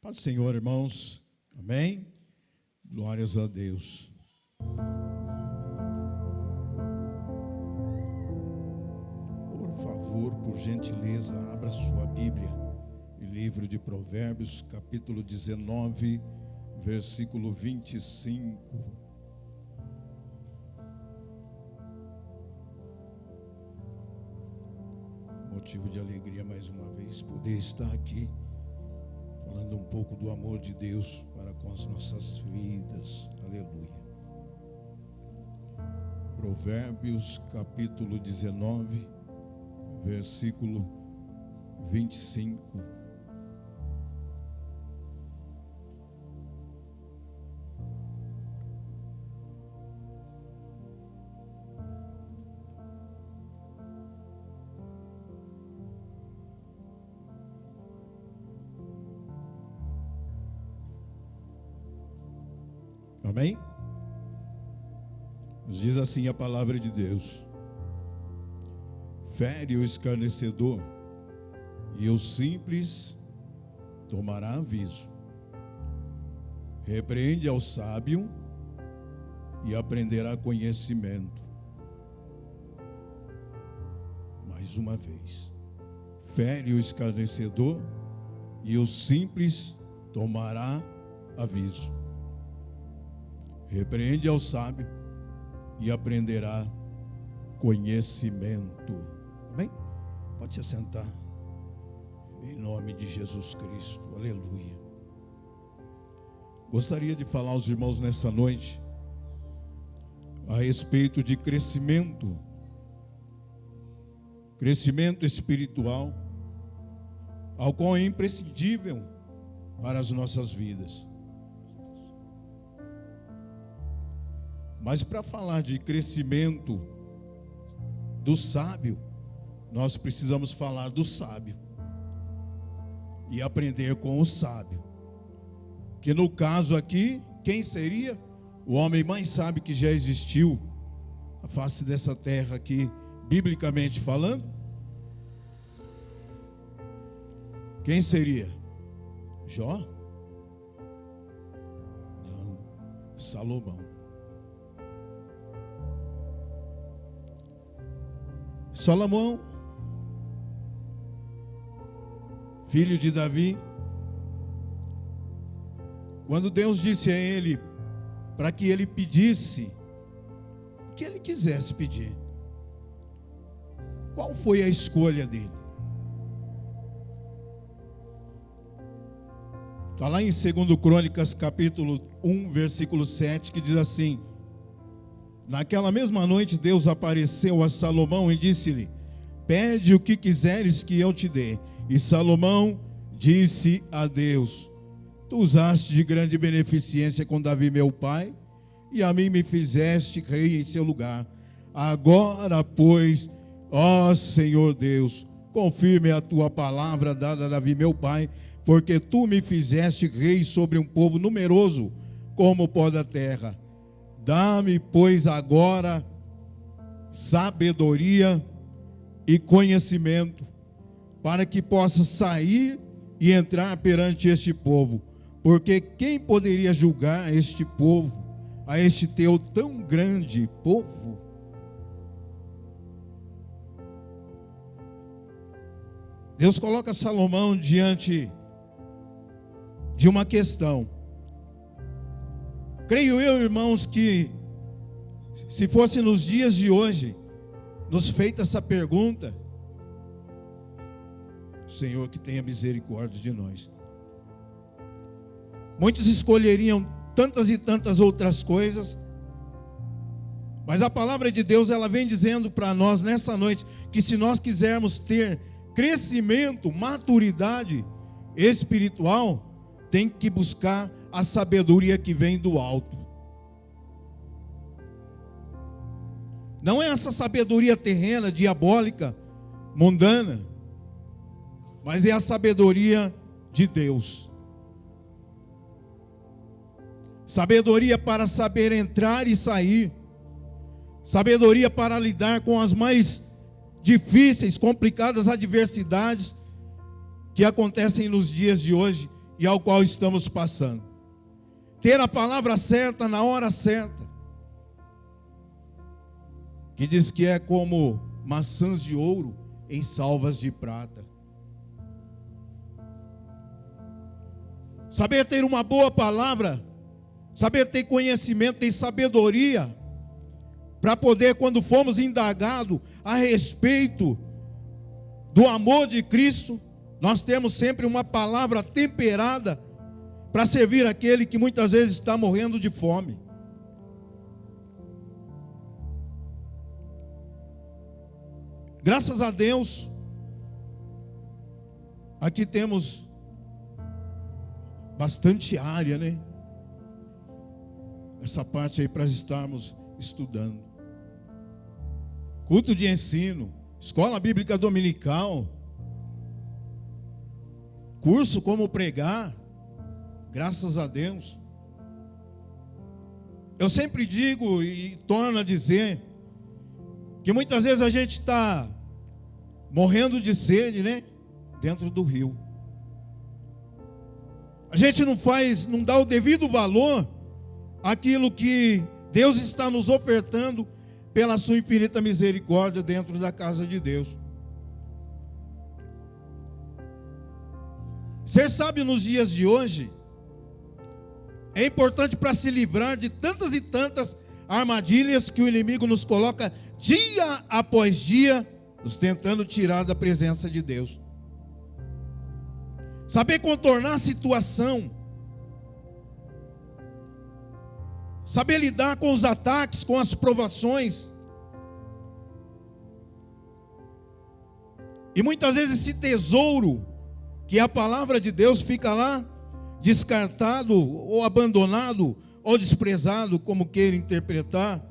Paz do Senhor, irmãos. Amém? Glórias a Deus. Por favor, por gentileza, abra sua Bíblia em livro de Provérbios, capítulo 19, versículo 25. Motivo de alegria mais uma vez poder estar aqui falando um pouco do amor de Deus para com as nossas vidas. Aleluia. Provérbios capítulo 19, versículo 25. Amém? Nos diz assim a palavra de Deus: fere o escarnecedor, e o simples tomará aviso. Repreende ao sábio, e aprenderá conhecimento. Mais uma vez: fere o escarnecedor, e o simples tomará aviso. Repreende ao sábio e aprenderá conhecimento. Amém? Pode se assentar. Em nome de Jesus Cristo. Aleluia. Gostaria de falar aos irmãos nessa noite a respeito de crescimento. Crescimento espiritual, ao qual é imprescindível para as nossas vidas. Mas para falar de crescimento do sábio, nós precisamos falar do sábio e aprender com o sábio. Que no caso aqui, quem seria? O homem mais sábio que já existiu na face dessa terra aqui, biblicamente falando? Quem seria? Jó? Não, Salomão. Salomão, filho de Davi, quando Deus disse a ele para que ele pedisse o que ele quisesse pedir, qual foi a escolha dele? Está lá em 2 Crônicas capítulo 1, versículo 7, que diz assim: naquela mesma noite Deus apareceu a Salomão e disse-lhe: pede o que quiseres que eu te dê. E Salomão disse a Deus: tu usaste de grande beneficência com Davi meu pai, e a mim me fizeste rei em seu lugar. Agora, pois, ó Senhor Deus, confirme a tua palavra dada a Davi meu pai, porque tu me fizeste rei sobre um povo numeroso como o pó da terra. Dá-me, pois, agora sabedoria e conhecimento, para que possa sair e entrar perante este povo. Porque quem poderia julgar este povo, a este teu tão grande povo? Deus coloca Salomão diante de uma questão. Creio eu, irmãos, que se fosse nos dias de hoje nos feita essa pergunta, Senhor, que tenha misericórdia de nós. Muitos escolheriam tantas e tantas outras coisas, mas a palavra de Deus, ela vem dizendo para nós nessa noite, que se nós quisermos ter crescimento, maturidade espiritual, tem que buscar a sabedoria que vem do alto. Não é essa sabedoria terrena, diabólica, mundana, mas é a sabedoria de Deus. Sabedoria para saber entrar e sair. Sabedoria para lidar com as mais difíceis, complicadas adversidades que acontecem nos dias de hoje e ao qual estamos passando. Ter a palavra certa na hora certa. Que diz que é como maçãs de ouro em salvas de prata. Saber ter uma boa palavra, saber ter conhecimento, ter sabedoria, para poder, quando formos indagados a respeito do amor de Cristo, nós temos sempre uma palavra temperada para servir aquele que muitas vezes está morrendo de fome. Graças a Deus, aqui temos bastante área, né? Essa parte aí para estarmos estudando. Culto de ensino, escola bíblica dominical, curso como pregar, graças a Deus. Eu sempre digo e torno a dizer que muitas vezes a gente está morrendo de sede, né? Dentro do rio. A gente não dá o devido valor àquilo que Deus está nos ofertando pela sua infinita misericórdia dentro da casa de Deus. Você sabe, nos dias de hoje, é importante para se livrar de tantas e tantas armadilhas que o inimigo nos coloca dia após dia, nos tentando tirar da presença de Deus. Saber contornar a situação, saber lidar com os ataques, com as provações. E muitas vezes esse tesouro, que é a palavra de Deus, fica lá descartado, ou abandonado, ou desprezado, como queira interpretar.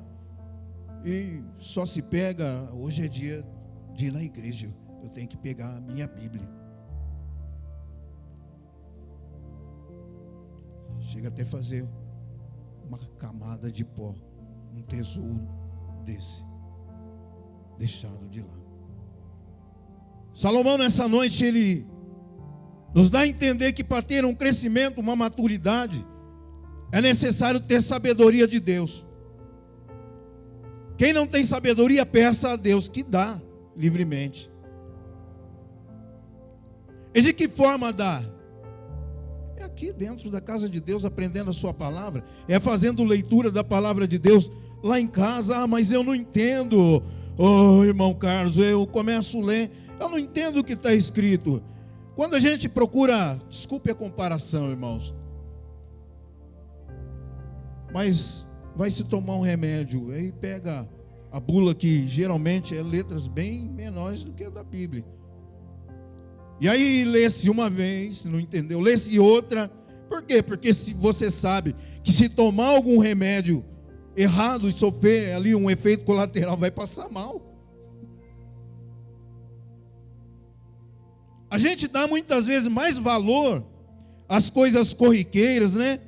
E só se pega, hoje é dia de ir na igreja, eu tenho que pegar a minha Bíblia. Chega até fazer uma camada de pó, um tesouro desse, deixado de lá. Salomão, nessa noite, ele nos dá a entender que para ter um crescimento, uma maturidade, é necessário ter sabedoria de Deus. Quem não tem sabedoria, peça a Deus, que dá livremente. E de que forma dá? É aqui dentro da casa de Deus, aprendendo a sua palavra, é fazendo leitura da palavra de Deus lá em casa. Ah, mas eu não entendo, irmão Carlos, eu começo a ler, eu não entendo o que está escrito. Quando a gente procura, desculpe a comparação, irmãos, mas vai se tomar um remédio, aí pega a bula, que geralmente é letras bem menores do que a da Bíblia. E aí lê-se uma vez, não entendeu? Lê-se outra. Por quê? Porque se você sabe que se tomar algum remédio errado e sofrer ali um efeito colateral, vai passar mal. A gente dá muitas vezes mais valor às coisas corriqueiras, né?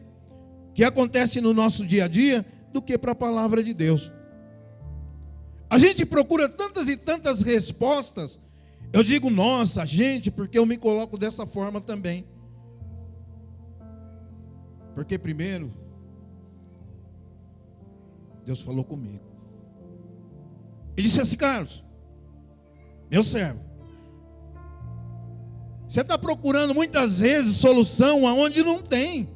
Que acontecem no nosso dia a dia, do que para a palavra de Deus. A gente procura tantas e tantas respostas. Eu digo, nossa, gente, porque eu me coloco dessa forma também. Porque primeiro, Deus falou comigo. Ele disse assim: Carlos, meu servo, você está procurando muitas vezes solução aonde não tem.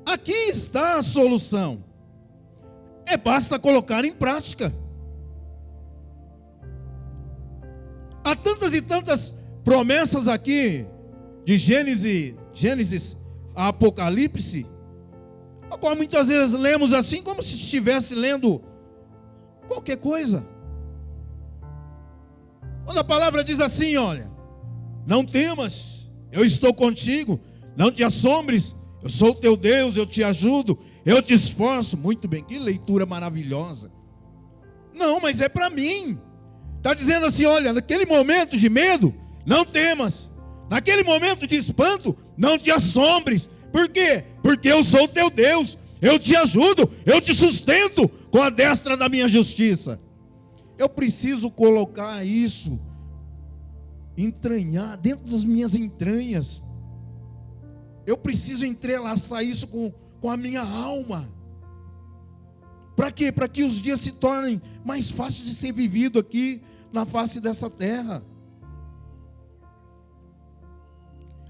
Aqui está a solução. Basta colocar em prática. Há tantas e tantas promessas aqui, de Gênesis a Apocalipse, a qual muitas vezes lemos assim como se estivesse lendo qualquer coisa. Quando a palavra diz assim, olha, não temas, eu estou contigo, não te assombres, eu sou o teu Deus, eu te ajudo, eu te esforço. Muito bem, que leitura maravilhosa. Não, mas é para mim. Está dizendo assim, olha, naquele momento de medo, não temas. Naquele momento de espanto, não te assombres. Por quê? Porque eu sou o teu Deus, eu te ajudo, eu te sustento com a destra da minha justiça. Eu preciso colocar isso entranhar dentro das minhas entranhas. Eu preciso entrelaçar isso com a minha alma. Para quê? Para que os dias se tornem mais fáceis de ser vivido aqui na face dessa terra.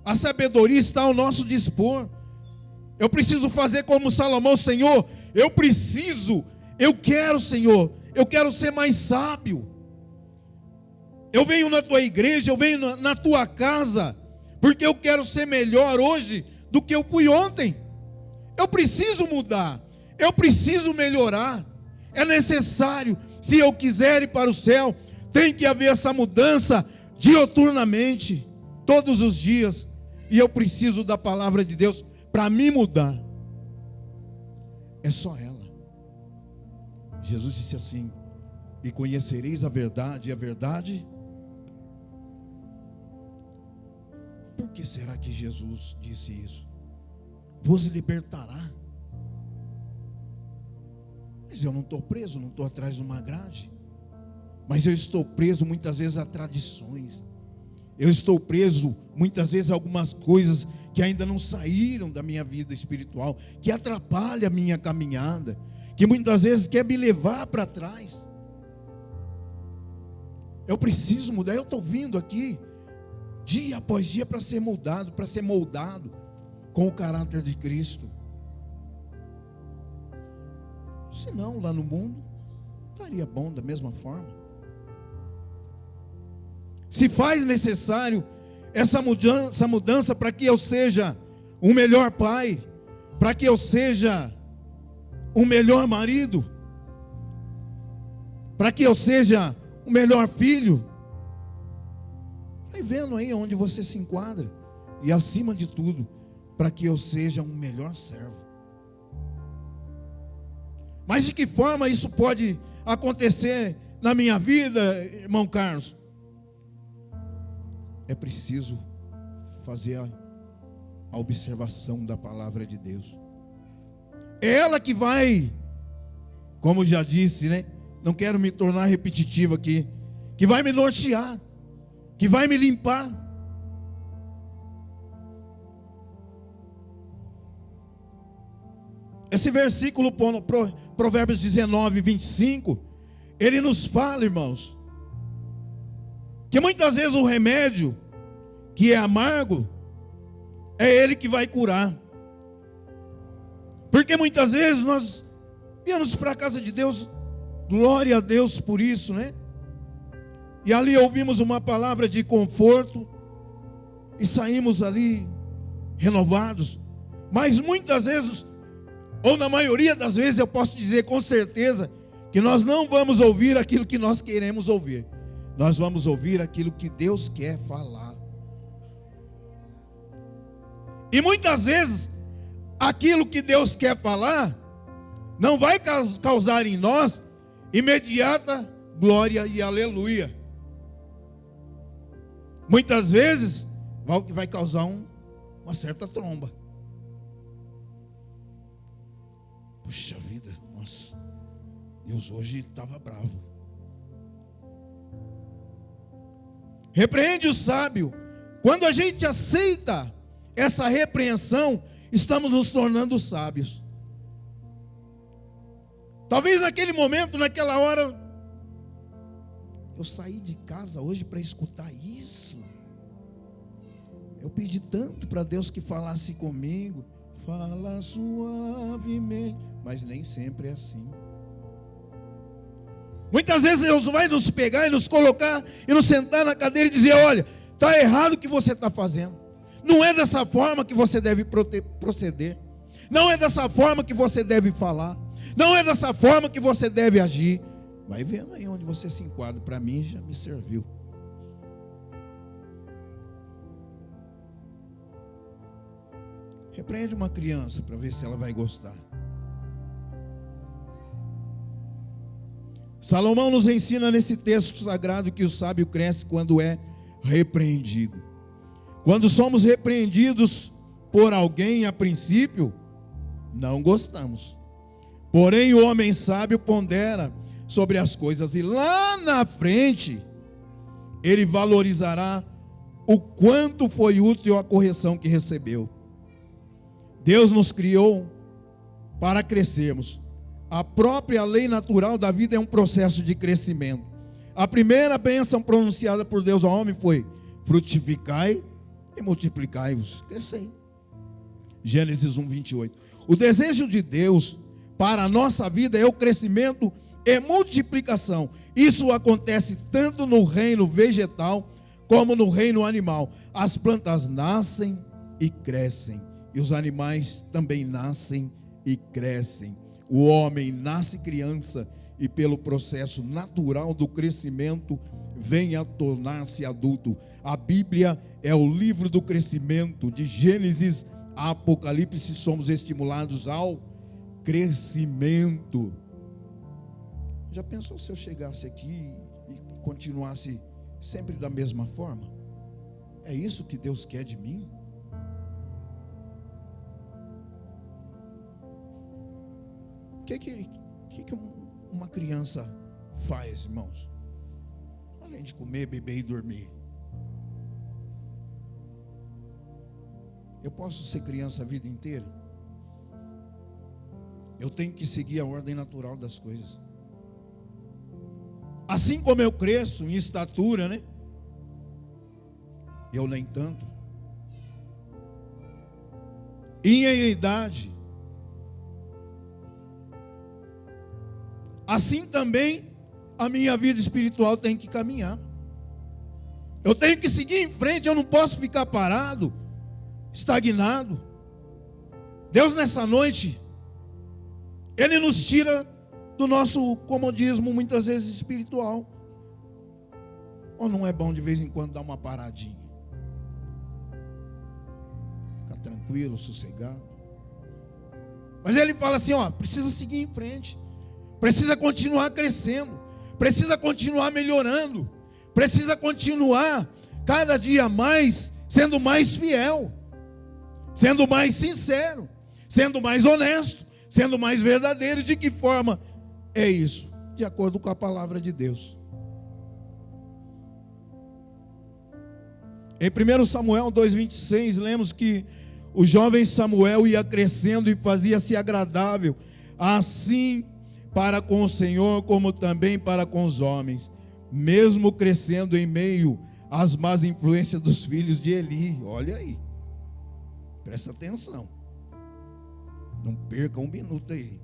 A sabedoria está ao nosso dispor. Eu preciso fazer como Salomão: Senhor, eu quero, Senhor, eu quero ser mais sábio. Eu venho na tua igreja, eu venho na tua casa, porque eu quero ser melhor hoje do que eu fui ontem. Eu preciso mudar, eu preciso melhorar. É necessário, se eu quiser ir para o céu, tem que haver essa mudança dioturnamente, todos os dias. E eu preciso da palavra de Deus para me mudar. É só ela. Jesus disse assim: e conhecereis a verdade, e a verdade. Por que será que Jesus disse isso? Vos libertará. Mas eu não estou preso, não estou atrás de uma grade. Mas eu estou preso muitas vezes a tradições. Eu estou preso muitas vezes a algumas coisas que ainda não saíram da minha vida espiritual, que atrapalham a minha caminhada, que muitas vezes quer me levar para trás. Eu preciso mudar. Eu estou vindo aqui dia após dia para ser mudado, para ser moldado com o caráter de Cristo. Senão lá no mundo estaria bom da mesma forma. Se faz necessário essa mudança para que eu seja um melhor pai, para que eu seja um melhor marido, para que eu seja um melhor filho. Vai vendo aí onde você se enquadra. E acima de tudo, para que eu seja um melhor servo. Mas de que forma isso pode acontecer na minha vida, irmão Carlos? É preciso fazer a observação da palavra de Deus. É ela que vai, como já disse, né? Não quero me tornar repetitivo aqui, que vai me nortear, que vai me limpar. Esse versículo, Provérbios 19, 25, ele nos fala, irmãos, que muitas vezes o remédio, que é amargo, é ele que vai curar. Porque muitas vezes nós viemos para a casa de Deus, glória a Deus por isso, né? E ali ouvimos uma palavra de conforto, e saímos ali renovados. Mas muitas vezes, ou na maioria das vezes, eu posso dizer com certeza, que nós não vamos ouvir aquilo que nós queremos ouvir. Nós vamos ouvir aquilo que Deus quer falar. E muitas vezes, aquilo que Deus quer falar, não vai causar em nós imediata glória e aleluia. Muitas vezes, vai causar uma certa tromba. Puxa vida, nossa, Deus hoje estava bravo. Repreende o sábio. Quando a gente aceita essa repreensão, estamos nos tornando sábios. Talvez naquele momento, naquela hora, eu saí de casa hoje para escutar isso. Eu pedi tanto para Deus que falasse comigo. Fala suavemente. Mas nem sempre é assim. Muitas vezes Deus vai nos pegar e nos colocar e nos sentar na cadeira e dizer: olha, está errado o que você está fazendo. Não é dessa forma que você deve proceder. Não é dessa forma que você deve falar. Não é dessa forma que você deve agir. Vai vendo aí onde você se enquadra. Para mim já me serviu. Repreende uma criança para ver se ela vai gostar. Salomão nos ensina nesse texto sagrado que o sábio cresce quando é repreendido. Quando somos repreendidos por alguém, a princípio, não gostamos. Porém, o homem sábio pondera sobre as coisas, e lá na frente, ele valorizará o quanto foi útil a correção que recebeu. Deus nos criou para crescermos. A própria lei natural da vida é um processo de crescimento. A primeira bênção pronunciada por Deus ao homem foi: frutificai e multiplicai-vos. Crescei. Gênesis 1:28. O desejo de Deus para a nossa vida é o crescimento e multiplicação. Isso acontece tanto no reino vegetal como no reino animal. As plantas nascem e crescem, e os animais também nascem e crescem. O homem nasce criança e, pelo processo natural do crescimento, vem a tornar-se adulto. A Bíblia é o livro do crescimento. De Gênesis a Apocalipse, somos estimulados ao crescimento. Já pensou se eu chegasse aqui e continuasse sempre da mesma forma? É isso que Deus quer de mim? O que uma criança faz, irmãos? Além de comer, beber e dormir. Eu posso ser criança a vida inteira? Eu tenho que seguir a ordem natural das coisas. Assim como eu cresço em estatura, né? Eu nem tanto. E em idade. Assim também a minha vida espiritual tem que caminhar. Eu tenho que seguir em frente, eu não posso ficar parado, estagnado. Deus, nessa noite, Ele nos tira do nosso comodismo, muitas vezes espiritual. Ou não é bom de vez em quando dar uma paradinha? Ficar tranquilo, sossegado. Mas Ele fala assim, precisa seguir em frente. Precisa continuar crescendo. Precisa continuar melhorando. Precisa continuar cada dia mais sendo mais fiel, sendo mais sincero, sendo mais honesto, sendo mais verdadeiro. De que forma é isso? De acordo com a palavra de Deus. Em 1 Samuel 2:26, lemos que o jovem Samuel ia crescendo e fazia-se agradável, assim para com o Senhor, como também para com os homens, mesmo crescendo em meio às más influências dos filhos de Eli. Olha aí, presta atenção, não perca um minuto aí.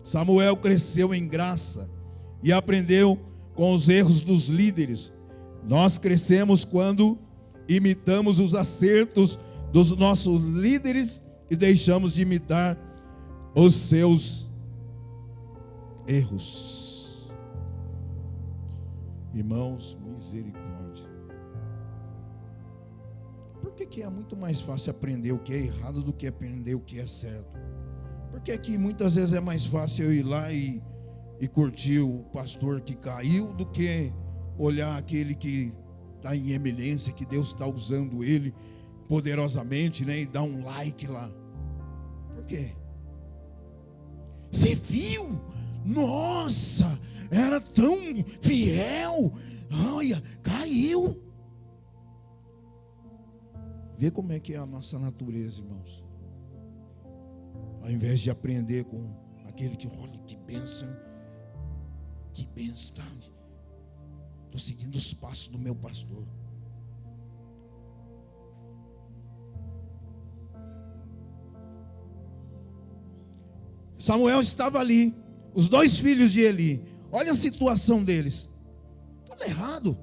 Samuel cresceu em graça e aprendeu com os erros dos líderes. Nós crescemos quando imitamos os acertos dos nossos líderes e deixamos de imitar os seus erros. Irmãos, misericórdia. Por que é muito mais fácil aprender o que é errado do que aprender o que é certo? Porque aqui muitas vezes é mais fácil eu ir lá e curtir o pastor que caiu do que olhar aquele que está em eminência, que Deus está usando ele poderosamente, né? E dar um like lá. Por quê? Você viu? Nossa, era tão fiel. Olha, caiu. Vê como é que é a nossa natureza, irmãos. Ao invés de aprender com aquele que, olha, que bênção, tá? Estou seguindo os passos do meu pastor. Samuel estava ali, os dois filhos de Eli. Olha a situação deles, tudo errado.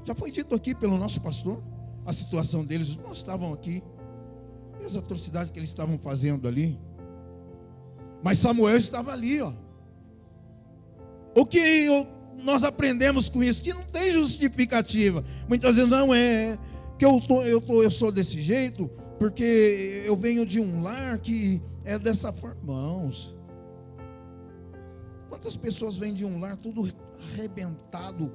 Já foi dito aqui pelo nosso pastor a situação deles. Os irmãos estavam aqui, e as atrocidades que eles estavam fazendo ali. Mas Samuel estava ali, ó. O que nós aprendemos com isso? Que não tem justificativa. Muitas vezes não é que eu sou desse jeito porque eu venho de um lar que é dessa forma. Irmãos, quantas pessoas vêm de um lar tudo arrebentado,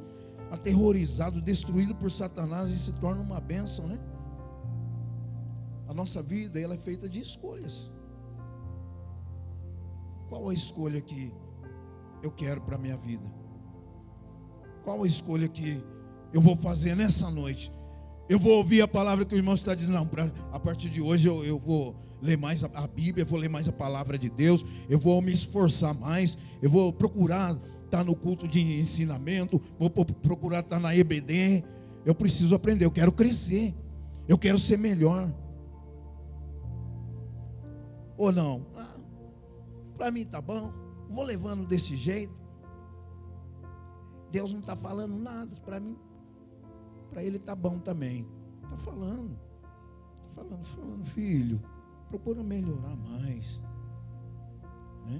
aterrorizado, destruído por Satanás e se torna uma bênção, né? A nossa vida, ela é feita de escolhas. Qual a escolha que eu quero para a minha vida? Qual a escolha que eu vou fazer nessa noite? Eu vou ouvir a palavra que o irmão está dizendo. Não, a partir de hoje eu vou ler mais a Bíblia, eu vou ler mais a palavra de Deus, eu vou me esforçar mais, eu vou procurar estar no culto de ensinamento, vou procurar estar na EBD. Eu preciso aprender, eu quero crescer, eu quero ser melhor. Ou não? Para mim tá bom, vou levando desse jeito. Deus não está falando nada para mim. Para ele tá bom também. Está falando, filho, procura melhorar mais, né?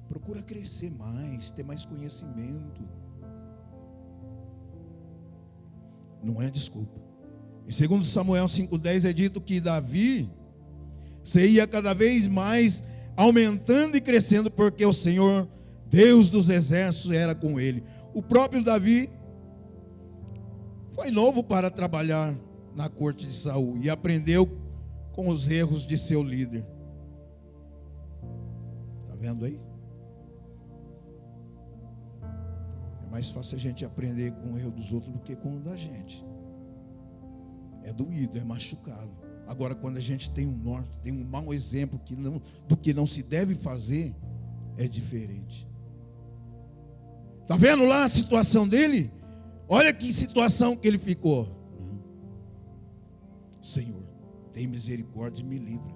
Procura crescer mais, ter mais conhecimento. Não é desculpa. Em 2 Samuel 5,10 é dito que Davi se ia cada vez mais aumentando e crescendo, porque o Senhor, Deus dos exércitos, era com ele. O próprio Davi foi novo para trabalhar na corte de Saul e aprendeu com os erros de seu líder. Está vendo aí? É mais fácil a gente aprender com o erro dos outros do que com o da gente. É doído, é machucado. Agora, quando a gente tem um norte, tem um mau exemplo do que não se deve fazer, é diferente. Está vendo lá a situação dele? Olha que situação que ele ficou. Senhor, tem misericórdia e me livra.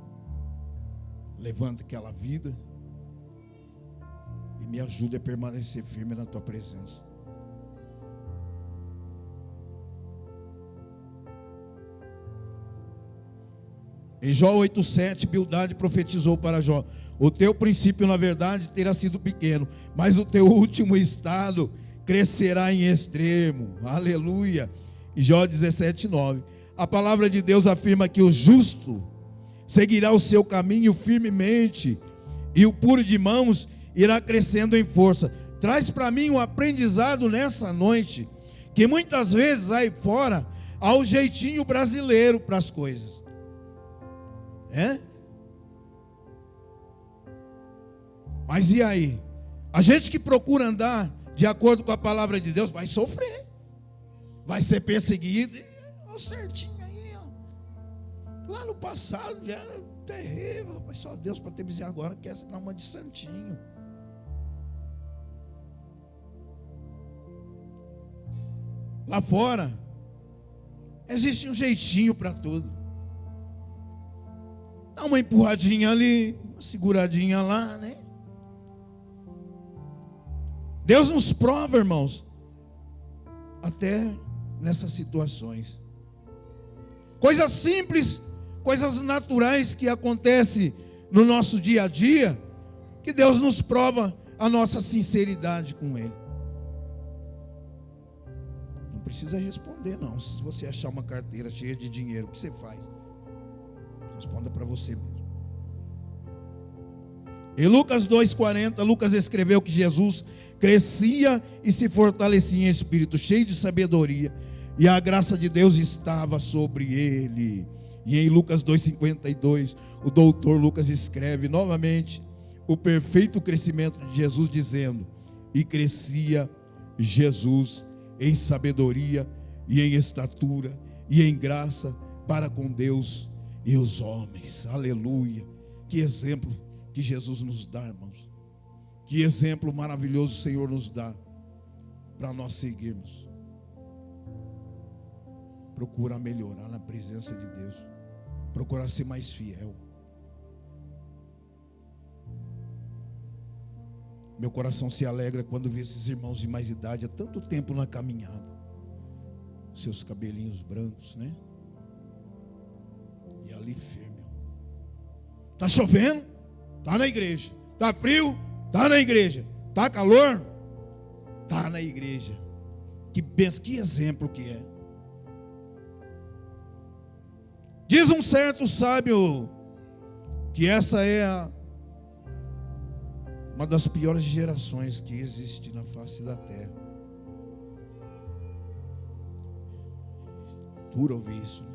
Levanta aquela vida e me ajude a permanecer firme na tua presença. Em Jó 8,7, Bildade profetizou para Jó: o teu princípio, na verdade, terá sido pequeno, mas o teu último estado crescerá em extremo. Aleluia. E Jó 17,9. A palavra de Deus afirma que o justo seguirá o seu caminho firmemente, e o puro de mãos irá crescendo em força. Traz para mim um aprendizado nessa noite, que muitas vezes aí fora há o jeitinho brasileiro para as coisas. Mas e aí? A gente que procura andar de acordo com a palavra de Deus vai sofrer, vai ser perseguido. Olha certinho aí, ó. Lá no passado já era terrível, mas só Deus para ter misericórdia agora quer se dar uma de santinho. Lá fora existe um jeitinho para tudo. Dá uma empurradinha ali, uma seguradinha lá, né? Deus nos prova, irmãos, até nessas situações. Coisas simples, coisas naturais que acontecem no nosso dia a dia, que Deus nos prova a nossa sinceridade com Ele. Não precisa responder não. Se você achar uma carteira cheia de dinheiro, o que você faz? Responda para você mesmo. Em Lucas 2,40, Lucas escreveu que Jesus crescia e se fortalecia em espírito, cheio de sabedoria, e a graça de Deus estava sobre ele. E em Lucas 2,52, o doutor Lucas escreve novamente o perfeito crescimento de Jesus, dizendo: e crescia Jesus em sabedoria e em estatura e em graça para com Deus e os homens. Aleluia. Que exemplo que Jesus nos dá, irmãos. Que exemplo maravilhoso o Senhor nos dá para nós seguirmos. Procurar melhorar na presença de Deus. Procurar ser mais fiel. Meu coração se alegra quando vê esses irmãos de mais idade há tanto tempo na caminhada. Seus cabelinhos brancos, né? E ali firme. Está chovendo? Está na igreja. Está frio? Está na igreja. Está calor? Está na igreja. Que benção, que exemplo que é. Diz um certo sábio que essa é uma das piores gerações que existe na face da terra. Duro ouvir isso, né?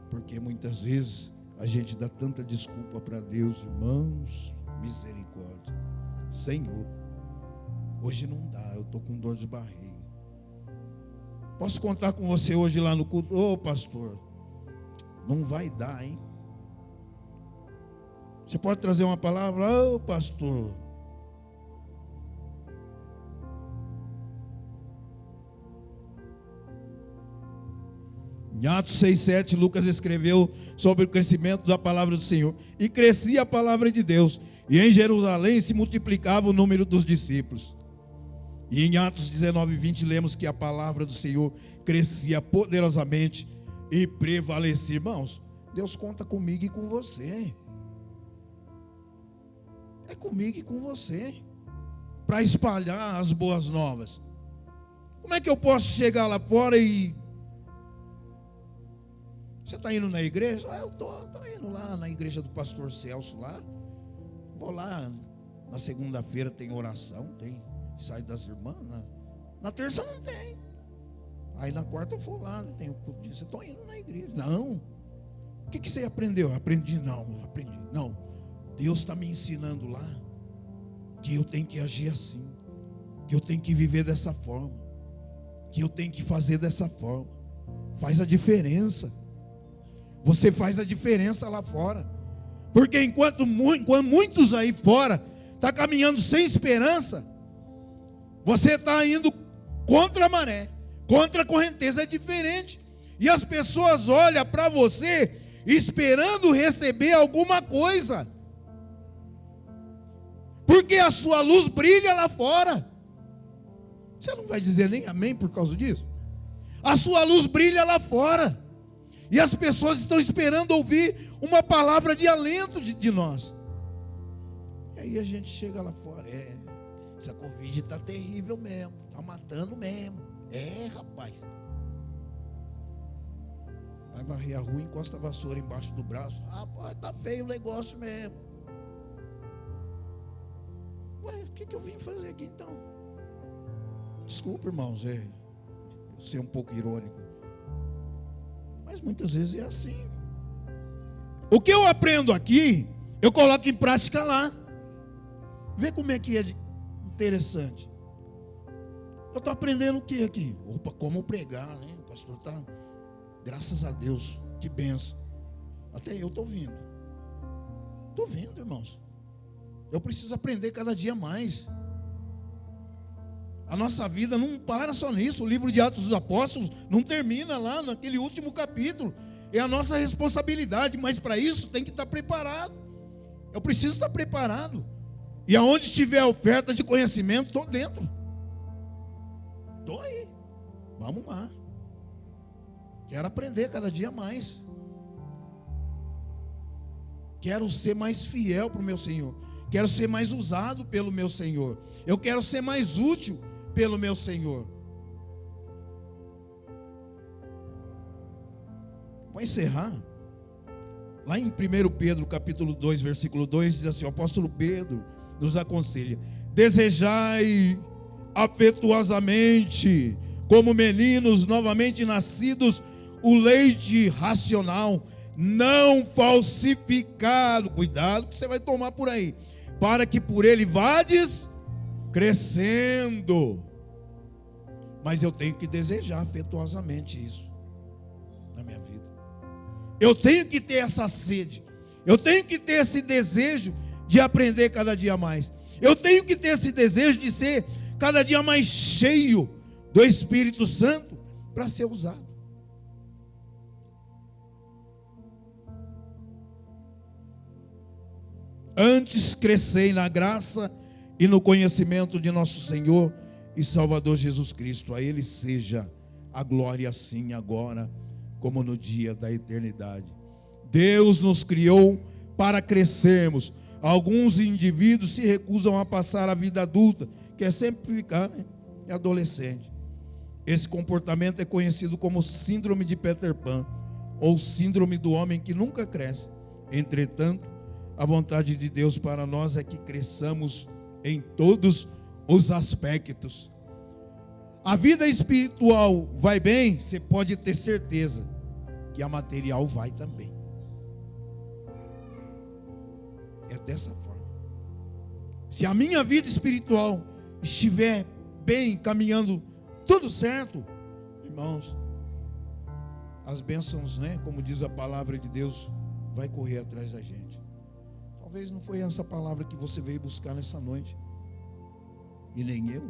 Porque muitas vezes a gente dá tanta desculpa para Deus, irmãos, misericórdia. Senhor, hoje não dá, eu estou com dor de barriga. Posso contar com você hoje lá no culto? Ô pastor, não vai dar, hein? Você pode trazer uma palavra? Ô pastor. Em Atos 6,7, Lucas escreveu sobre o crescimento da palavra do Senhor. E crescia a palavra de Deus. E em Jerusalém se multiplicava o número dos discípulos. E em Atos 19:20 lemos que a palavra do Senhor crescia poderosamente e prevalecia. Irmãos, Deus conta comigo e com você. É comigo e com você. Para espalhar as boas novas. Como é que eu posso chegar lá fora e... Você está indo na igreja? Eu estou indo lá na igreja do pastor Celso lá. Vou lá, na segunda-feira tem oração, tem sai das irmãs. Na terça não tem. Aí na quarta eu vou lá, tem o culto. Você está indo na igreja? Não. O que você aprendeu? Aprendi. Não. Deus está me ensinando lá que eu tenho que agir assim, que eu tenho que viver dessa forma, que eu tenho que fazer dessa forma. Faz a diferença. Você faz a diferença lá fora. Porque enquanto muitos aí fora estão caminhando sem esperança, você está indo contra a maré, contra a correnteza. É diferente. E as pessoas olham para você esperando receber alguma coisa. Porque a sua luz brilha lá fora. Você não vai dizer nem amém por causa disso? A sua luz brilha lá fora. E as pessoas estão esperando ouvir uma palavra de alento de nós. E aí a gente chega lá fora. Essa Covid está terrível mesmo. Está matando mesmo. Rapaz. Vai varrer a rua, encosta a vassoura embaixo do braço. Rapaz, está feio o negócio mesmo. Ué, o que eu vim fazer aqui então? Desculpa, irmãos, eu ser um pouco irônico. Mas muitas vezes é assim. O que eu aprendo aqui, eu coloco em prática lá. Vê como é que é interessante. Eu estou aprendendo o que aqui? Opa, como pregar, né? O pastor está, graças a Deus, que benção. Até eu estou vindo. Estou vindo, irmãos. Eu preciso aprender cada dia mais. A nossa vida não para só nisso. O livro de Atos dos Apóstolos não termina lá naquele último capítulo. É a nossa responsabilidade, mas para isso tem que estar preparado. Eu preciso estar preparado. E aonde tiver oferta de conhecimento, estou dentro. Estou aí. Vamos lá. Quero aprender cada dia mais. Quero ser mais fiel para o meu Senhor. Quero ser mais usado pelo meu Senhor. Eu quero ser mais útil pelo meu Senhor. Vou encerrar. Lá em 1 Pedro capítulo 2, versículo 2, diz assim: o apóstolo Pedro nos aconselha: desejai afetuosamente, como meninos novamente nascidos, o leite racional, não falsificado. Cuidado que você vai tomar por aí. Para que por ele vades crescendo. Mas eu tenho que desejar afetuosamente isso na minha vida. Eu tenho que ter essa sede. Eu tenho que ter esse desejo de aprender cada dia mais. Eu tenho que ter esse desejo de ser cada dia mais cheio do Espírito Santo para ser usado. Antes crescei na graça e no conhecimento de nosso Senhor e Salvador Jesus Cristo. A Ele seja a glória assim agora, como no dia da eternidade. Deus nos criou para crescermos. Alguns indivíduos se recusam a passar a vida adulta, quer sempre ficar, adolescente. Esse comportamento é conhecido como síndrome de Peter Pan, ou síndrome do homem que nunca cresce. Entretanto, a vontade de Deus para nós é que cresçamos em todos os aspectos. A vida espiritual vai bem, você pode ter certeza que a material vai também. É dessa forma. Se a minha vida espiritual estiver bem, caminhando tudo certo, Irmãos, as bênçãos, né, como diz a palavra de Deus, vai correr atrás da gente. Talvez não foi essa palavra que você veio buscar nessa noite, e nem eu,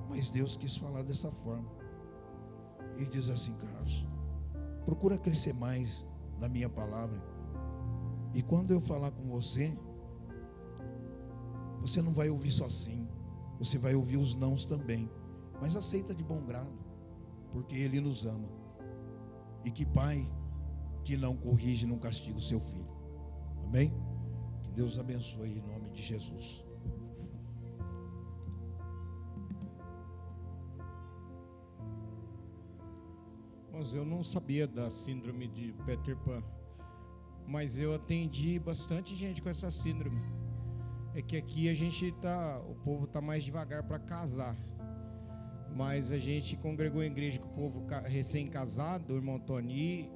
mas Deus quis falar dessa forma. E diz assim: Carlos, procura crescer mais na minha palavra, e quando eu falar com você, você não vai ouvir só sim, você vai ouvir os nãos também, mas aceita de bom grado, porque Ele nos ama. E que pai que não corrige, não castiga o seu filho. Amém? Que Deus abençoe em nome de Jesus. Mas eu não sabia da síndrome de Peter Pan, mas eu atendi bastante gente com essa síndrome. É que aqui o povo está mais devagar para casar, mas a gente congregou em igreja com o povo recém-casado, o irmão Tony,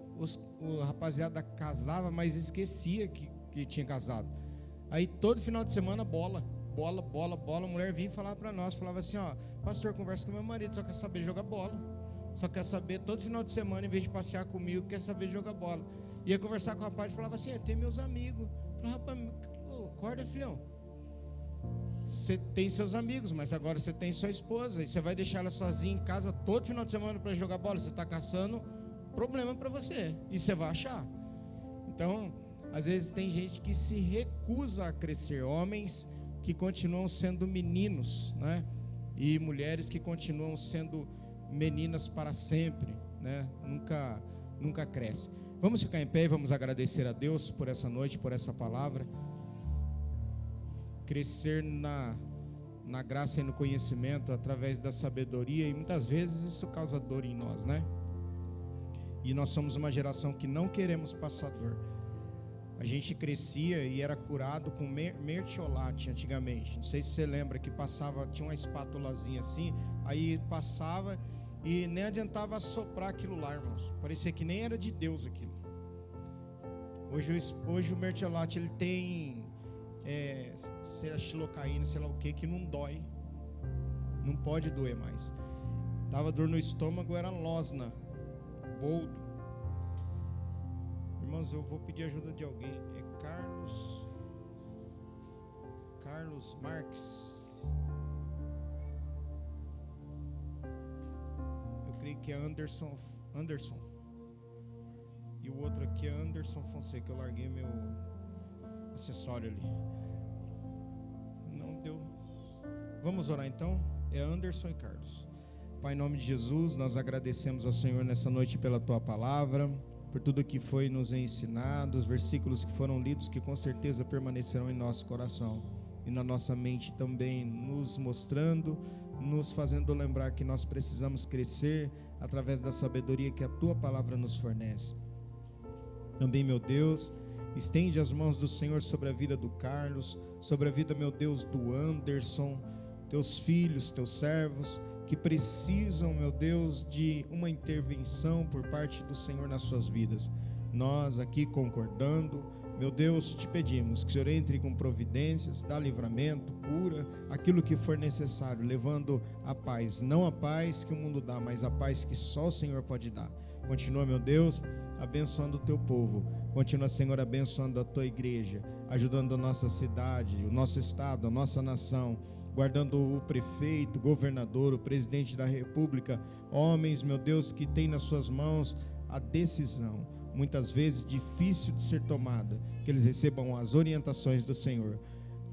o rapaziada casava, mas esquecia que tinha casado. Aí todo final de semana bola, a mulher vinha falar para nós, falava assim: ó, pastor, conversa com meu marido, só quer saber jogar bola, só quer saber todo final de semana, em vez de passear comigo, quer saber jogar bola. Ia conversar com o rapaz e falava assim: tem meus amigos. Eu falava: rapaz, acorda, filhão, você tem seus amigos, mas agora você tem sua esposa, e você vai deixar ela sozinha em casa todo final de semana para jogar bola? Você está caçando problema para você, e você vai achar. Então, às vezes tem gente que se recusa a crescer, homens que continuam sendo meninos, né? E mulheres que continuam sendo meninas para sempre, né? Nunca cresce. Vamos ficar em pé e vamos agradecer a Deus por essa noite, por essa palavra. Crescer na graça e no conhecimento através da sabedoria, e muitas vezes isso causa dor em nós, né? E nós somos uma geração que não queremos passar dor. A gente crescia e era curado com mertiolate antigamente. Não sei se você lembra que passava, tinha uma espátulazinha assim, aí passava e nem adiantava soprar aquilo lá, irmãos. Parecia que nem era de Deus aquilo. Hoje o mertiolate ele tem sei lá, xilocaína, sei lá o que não dói. Não pode doer mais. Tava dor no estômago, era losna, boldo. Irmãos, eu vou pedir ajuda de alguém. É Carlos Marques. Eu creio que é Anderson. E o outro aqui é Anderson Fonseca. Eu larguei meu acessório ali. Não deu. Vamos orar então. É Anderson e Carlos. Pai, em nome de Jesus, nós agradecemos ao Senhor nessa noite pela Tua palavra, por tudo que foi nos ensinado, os versículos que foram lidos, que com certeza permanecerão em nosso coração e na nossa mente também, nos mostrando, nos fazendo lembrar que nós precisamos crescer através da sabedoria que a Tua palavra nos fornece. Também, meu Deus, estende as mãos do Senhor sobre a vida do Carlos, sobre a vida, meu Deus, do Anderson, Teus filhos, Teus servos, que precisam, meu Deus, de uma intervenção por parte do Senhor nas suas vidas. Nós aqui concordando, meu Deus, te pedimos que o Senhor entre com providências, dá livramento, cura, aquilo que for necessário, levando a paz, não a paz que o mundo dá, mas a paz que só o Senhor pode dar. Continua, meu Deus, abençoando o teu povo. Continua, Senhor, abençoando a tua igreja, ajudando a nossa cidade, o nosso estado, a nossa nação, guardando o prefeito, o governador, o presidente da república, homens, meu Deus, que tem nas suas mãos a decisão, muitas vezes difícil de ser tomada, que eles recebam as orientações do Senhor.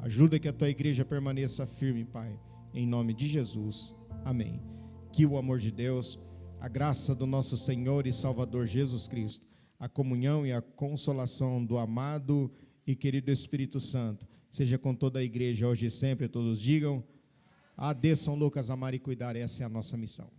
Ajuda que a tua igreja permaneça firme, Pai, em nome de Jesus, amém. Que o amor de Deus, a graça do nosso Senhor e Salvador Jesus Cristo, a comunhão e a consolação do amado e querido Espírito Santo seja com toda a igreja hoje e sempre. Todos digam: a Deus, São Lucas, amar e cuidar. Essa é a nossa missão.